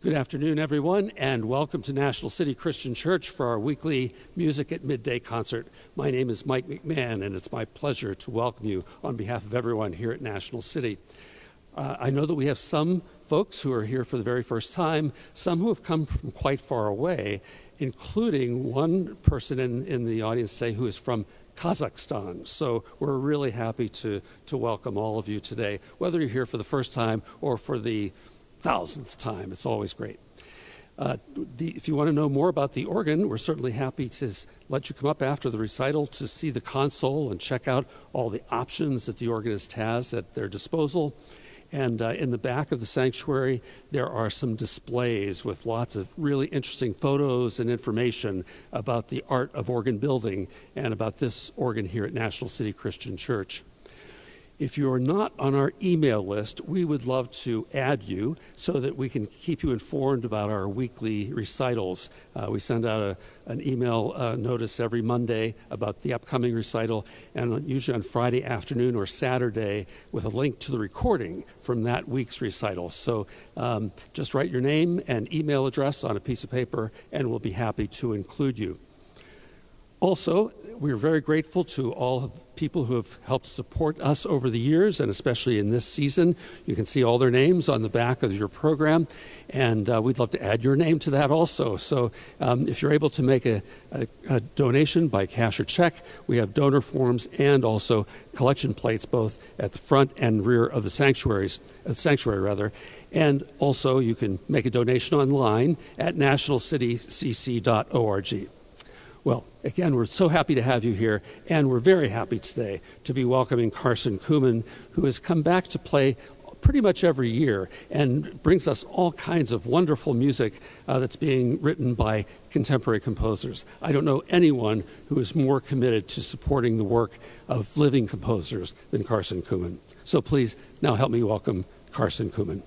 Good afternoon, everyone, and welcome to National City Christian Church for our weekly Music at Midday concert. My name is Mike McMahon, and it's my pleasure to welcome you on behalf of everyone here at National City. I know that we have some folks who are here for the very first time, some who have come from quite far away, including one person in the audience today who is from Kazakhstan. So we're really happy to welcome all of you today, whether you're here for the first time or for the 1,000th time. It's always great. If you want to know more about the organ, we're certainly happy to let you come up after the recital to see the console and check out all the options that the organist has at their disposal. And in the back of the sanctuary, there are some displays with lots of really interesting photos and information about the art of organ building and about this organ here at National City Christian Church. If you're not on our email list, we would love to add you so that we can keep you informed about our weekly recitals. We send out an email notice every Monday about the upcoming recital, and usually on Friday afternoon or Saturday with a link to the recording from that week's recital. So just write your name and email address on a piece of paper, and we'll be happy to include you. Also, we're very grateful to all of the people who have helped support us over the years, and especially in this season. You can see all their names on the back of your program, and we'd love to add your name to that also. So if you're able to make a donation by cash or check, we have donor forms and also collection plates both at the front and rear of the sanctuary. And also you can make a donation online at nationalcitycc.org. Well, again, we're so happy to have you here, and we're very happy today to be welcoming Carson Cooman, who has come back to play pretty much every year and brings us all kinds of wonderful music that's being written by contemporary composers. I don't know anyone who is more committed to supporting the work of living composers than Carson Cooman. So please, now help me welcome Carson Cooman.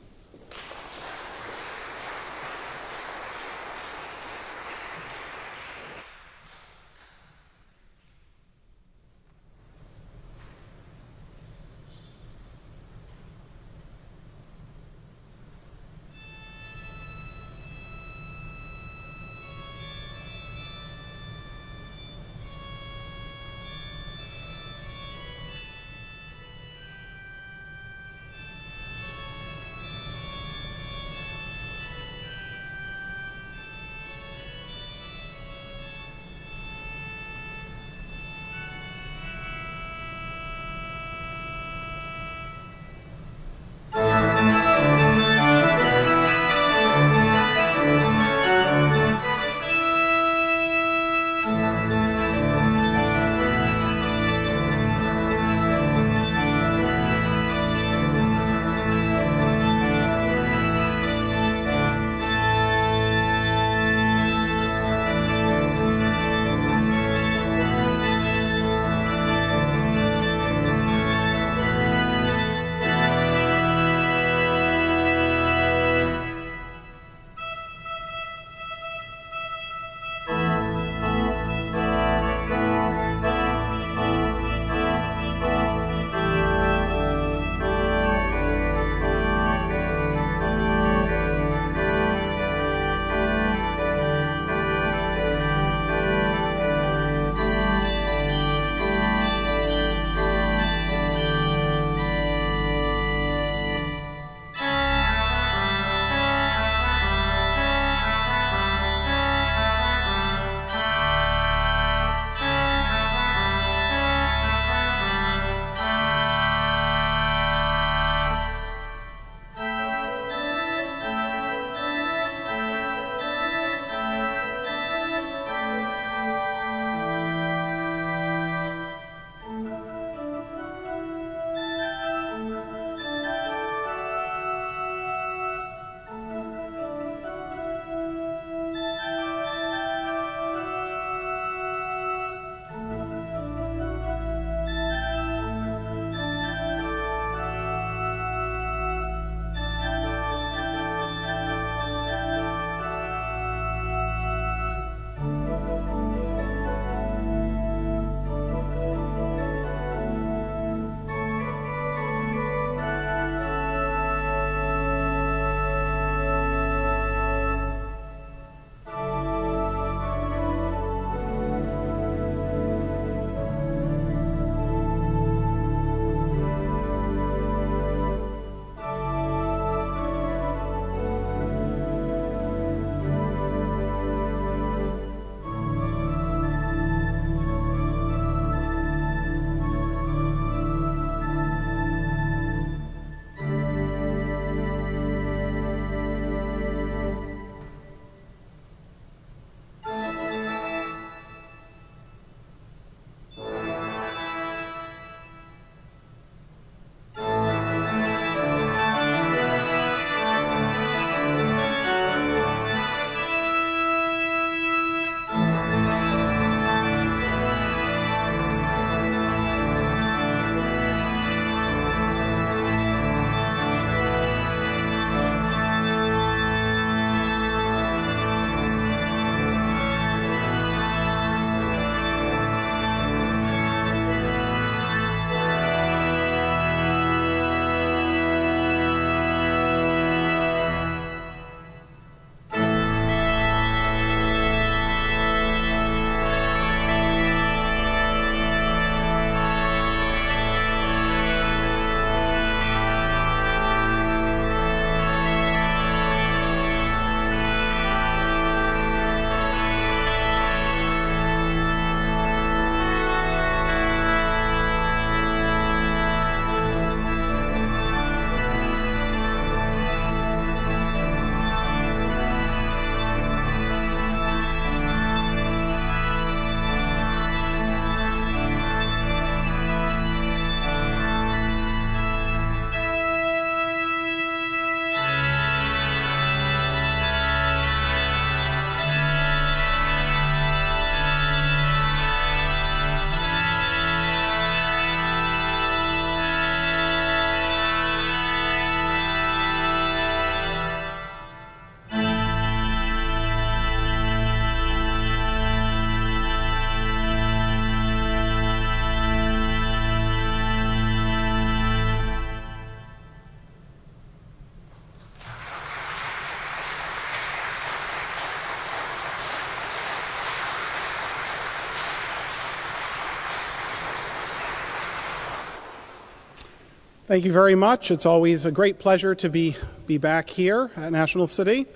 Thank you very much. It's always a great pleasure to be back here at National City.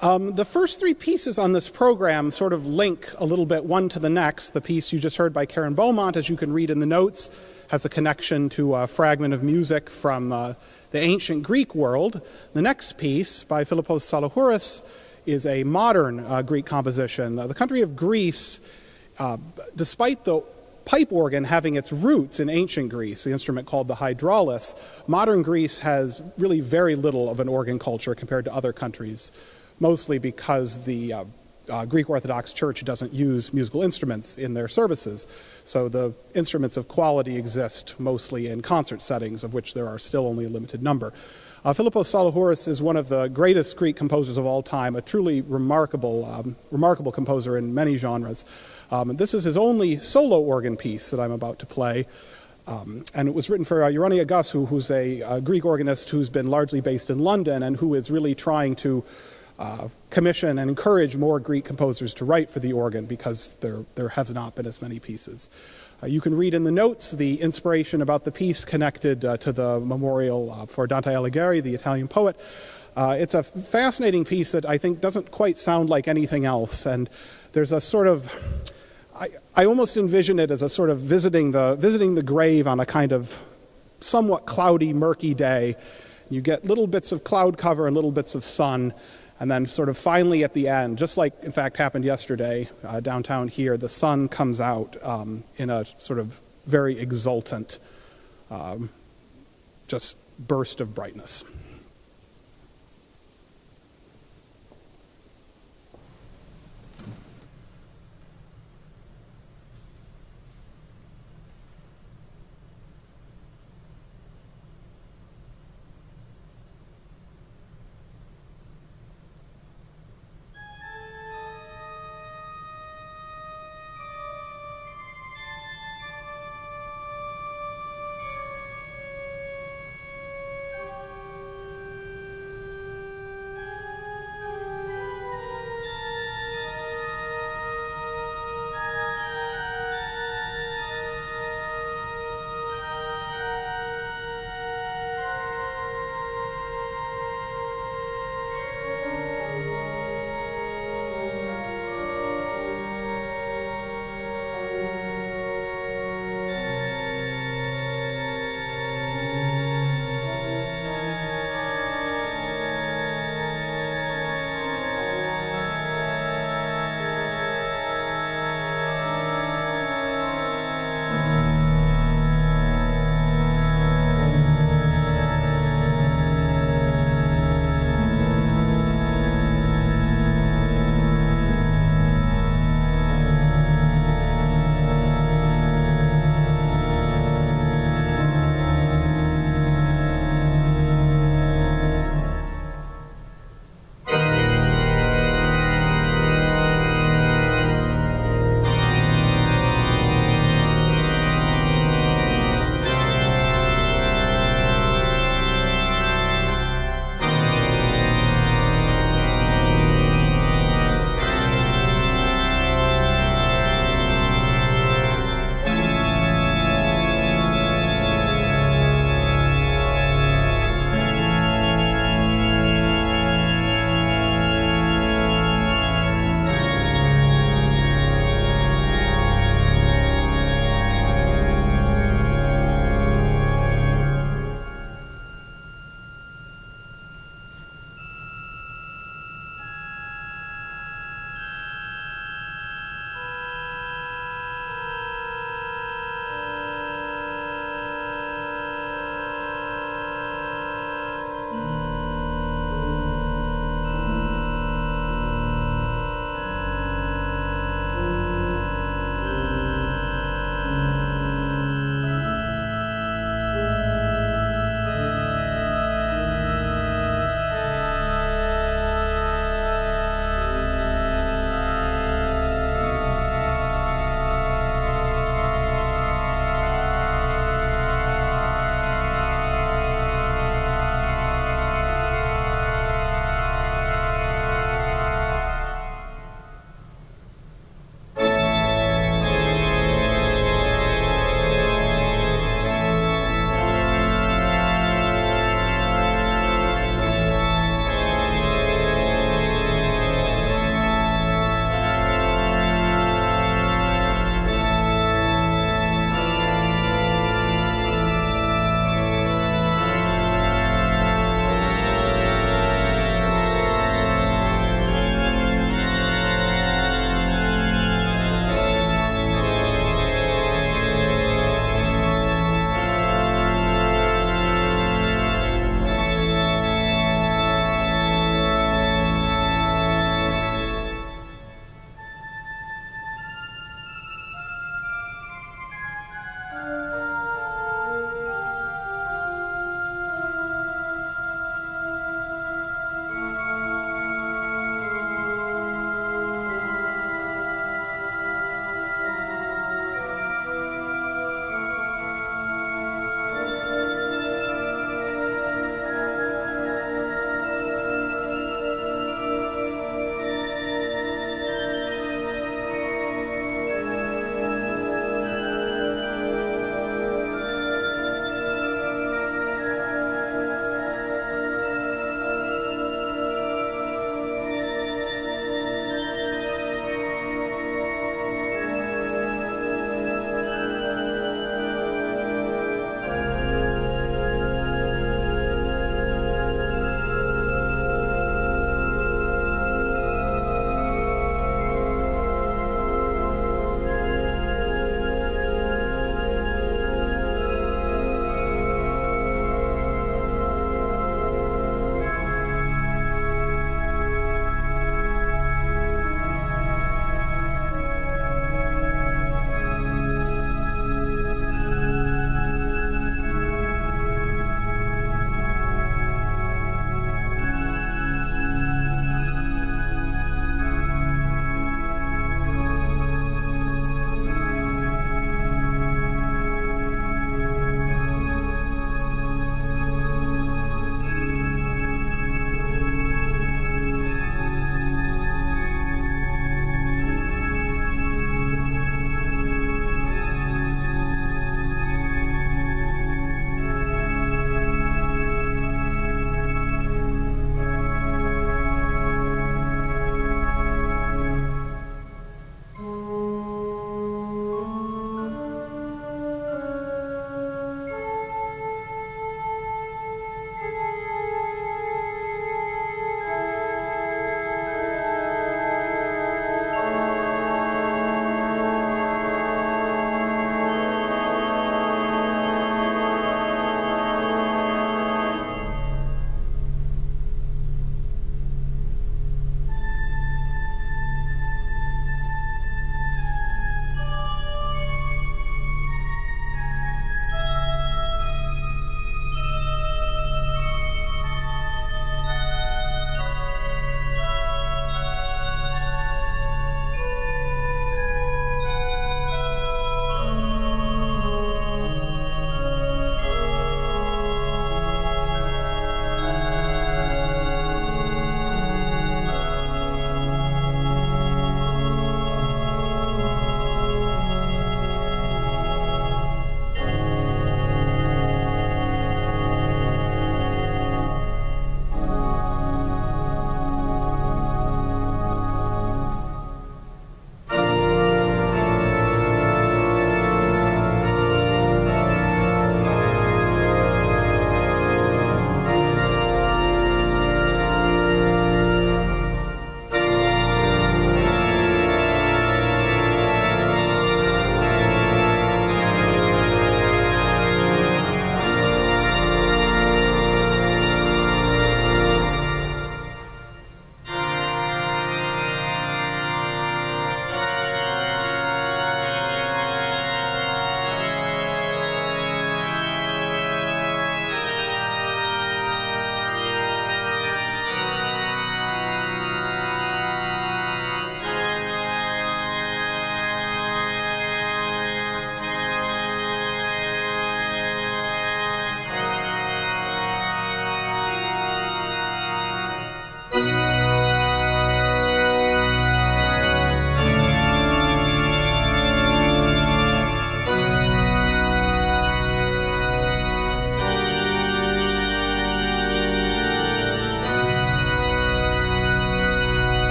The first three pieces on this program sort of link a little bit one to the next. The piece you just heard by Karen Beaumont, as you can read in the notes, has a connection to a fragment of music from the ancient Greek world. The next piece by Philippos Tsalahouris is a modern Greek composition. The country of Greece, despite the pipe organ having its roots in ancient Greece, the instrument called the hydraulis, modern Greece has really very little of an organ culture compared to other countries, mostly because the Greek Orthodox Church doesn't use musical instruments in their services. So the instruments of quality exist mostly in concert settings, of which there are still only a limited number. Philippos Tsalahouris is one of the greatest Greek composers of all time, a truly remarkable composer in many genres. This is his only solo organ piece that I'm about to play. And it was written for Ioannis Agassou, who's a Greek organist who's been largely based in London and who is really trying to commission and encourage more Greek composers to write for the organ because there have not been as many pieces. You can read in the notes the inspiration about the piece connected to the memorial for Dante Alighieri, the Italian poet. It's a fascinating piece that I think doesn't quite sound like anything else, and there's a sort of, I almost envision it as a sort of visiting the grave on a kind of somewhat cloudy, murky day. You get little bits of cloud cover and little bits of sun, and then sort of finally at the end, just like in fact happened yesterday downtown here, the sun comes out in a sort of very exultant just burst of brightness.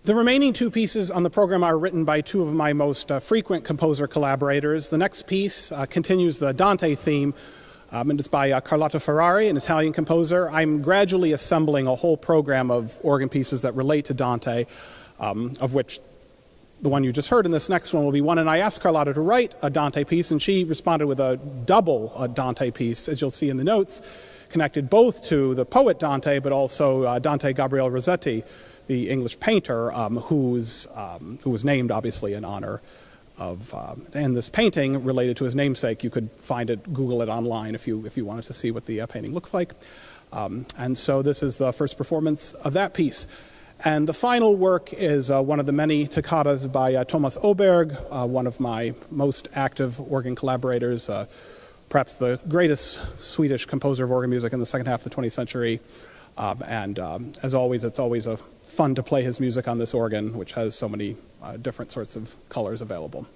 The remaining two pieces on the program are written by two of my most frequent composer collaborators. The next piece continues the Dante theme, and it's by Carlotta Ferrari, an Italian composer. I'm gradually assembling a whole program of organ pieces that relate to Dante, of which the one you just heard in this next one will be one. And I asked Carlotta to write a Dante piece, and she responded with a double Dante piece, as you'll see in the notes, connected both to the poet Dante, but also Dante Gabriele Rossetti, the English painter, who was named, obviously, in honor of, and this painting related to his namesake. You could find it, Google it online if you wanted to see what the painting looks like. And so this is the first performance of that piece. And the final work is one of the many toccatas by Thomas Åberg, one of my most active organ collaborators, perhaps the greatest Swedish composer of organ music in the second half of the 20th century. As always, it's always fun to play his music on this organ, which has so many different sorts of colors available.